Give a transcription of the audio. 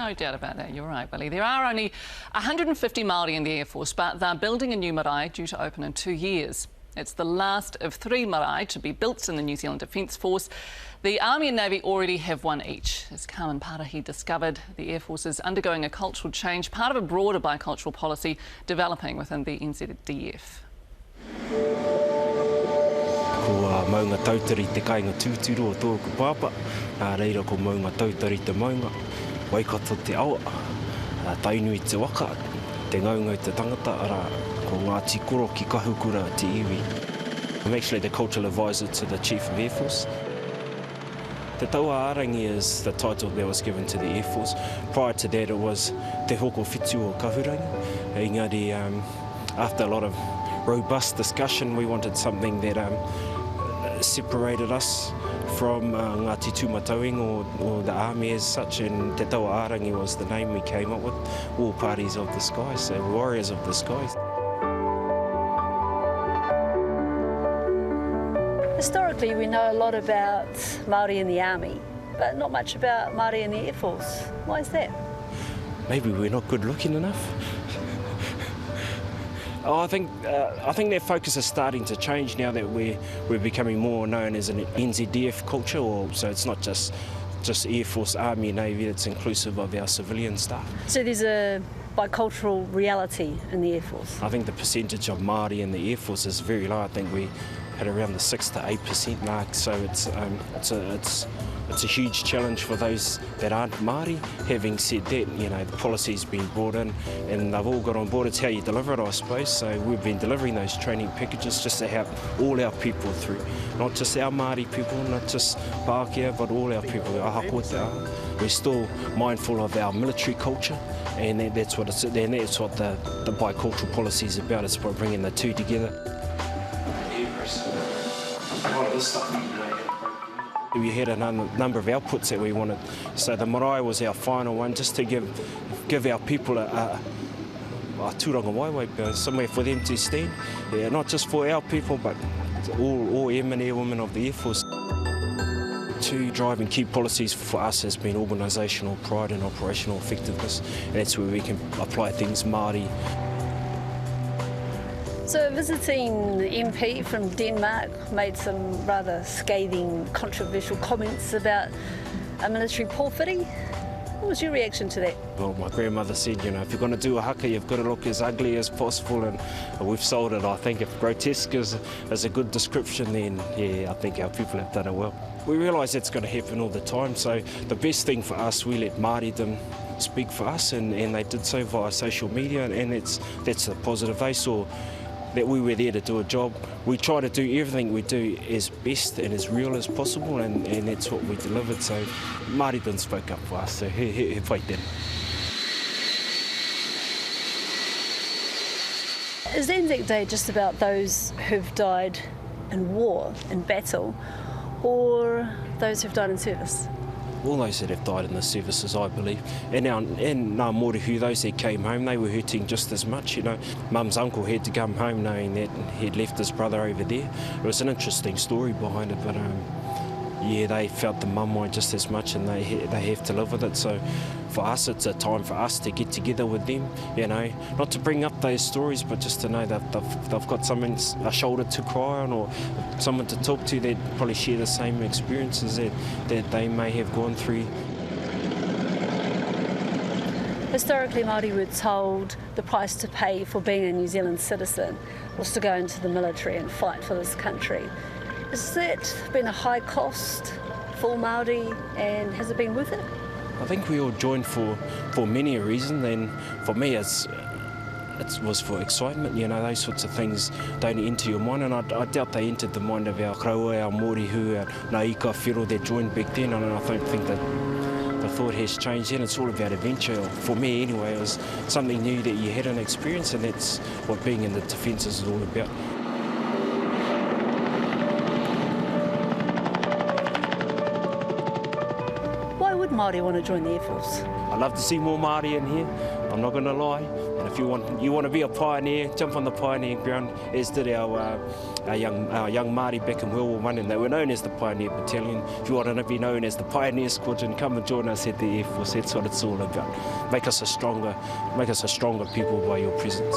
No doubt about that. You're right, Billy. There are only 150 Māori in the Air Force, but they're building a new marae due to open in 2 years. It's the last of 3 marae to be built in the New Zealand Defence Force. The Army and Navy already have one each. As Carmen Parahi discovered, the Air Force is undergoing a cultural change, part of a broader bicultural policy developing within the NZDF. Ko maunga tautari te kāinga tūturu o tōku pāpa, reira ko maunga tautari te maunga, waikato te awa, tainui te waka, te ngaungau te tangata, ara ko Ngāti Koro ki kahukura te iwi. I'm actually the cultural advisor to the Chief of Air Force. Te taua arangi is the title that was given to the Air Force. Prior to that it was Te Hoko Whitu o Kahurangi. Engari, after a lot of robust discussion, we wanted something that separated us from Ngāti Tūmatauing or the Army as such, and Te Taua Arangi was the name we came up with, all parties of the sky, so warriors of the skies. Historically, we know a lot about Māori in the Army, but not much about Māori in the Air Force. Why is that? Maybe we're not good looking enough. I think that focus is starting to change now that we're becoming more known as an NZDF culture, so it's not just Air Force, Army, Navy, it's inclusive of our civilian staff. So there's a bicultural reality in the Air Force? I think the percentage of Māori in the Air Force is very low. I think we at around the 6 to 8% mark, so it's a huge challenge for those that aren't Māori. Having said that, you know, the policy's been brought in and they've all got on board. It's how you deliver it, I suppose. So we've been delivering those training packages just to help all our people through, not just our Māori people, not just Pākehā, but all our people, Ohakea. We're still mindful of our military culture, and that's what the bicultural policy is about. It's about bringing the two together. We had a number of outputs that we wanted, so the marae was our final one, just to give our people a tūranga waiwai, somewhere for them to stand, not just for our people, but all airmen, airwomen of the Air Force. To drive and key policies for us has been organisational pride and operational effectiveness, and that's where we can apply things Māori. So visiting the MP from Denmark made some rather scathing, controversial comments about a military porphyry. What was your reaction to that? Well, my grandmother said, you know, if you're going to do a haka, you've got to look as ugly as possible, and we've sold it. I think if grotesque is a good description, then yeah, I think our people have done it well. We realise that's going to happen all the time, so the best thing for us, we let Māoridom speak for us, and they did so via social media, and that's the positive. They saw that we were there to do a job. We try to do everything we do as best and as real as possible, and that's what we delivered. So Māoridom spoke up for us, so he fight them. Is Anzac Day just about those who've died in war, in battle, or those who've died in service? All those that have died in the services, I believe. And Ngā Mōrehu, those that came home, they were hurting just as much, you know. Mum's uncle had to come home knowing that he'd left his brother over there. It was an interesting story behind it, but yeah, they felt the mum mind just as much, and they have to live with it. So for us, it's a time for us to get together with them, you know, not to bring up those stories, but just to know that they've got someone, a shoulder to cry on, or someone to talk to that probably share the same experiences that they may have gone through. Historically, Māori were told the price to pay for being a New Zealand citizen was to go into the military and fight for this country. Has that been a high cost for Māori, and has it been worth it? I think we all joined for many a reason, and for me it was for excitement, you know, those sorts of things don't enter your mind, and I doubt they entered the mind of our kraua, our Mōrehu, our Ngā Ika Whiro that joined back then, and I don't think that the thought has changed, and it's all about adventure. For me anyway, it was something new that you had an experience, and that's what being in the defence is all about. would Māori want to join the Air Force? I'd love to see more Māori in here, I'm not going to lie. And if you want to be a pioneer, jump on the pioneer ground, as did our young Māori back in World War I, and they were known as the Pioneer Battalion. If you want to be known as the Pioneer Squadron, come and join us at the Air Force. That's what it's all about. Make us a stronger people by your presence.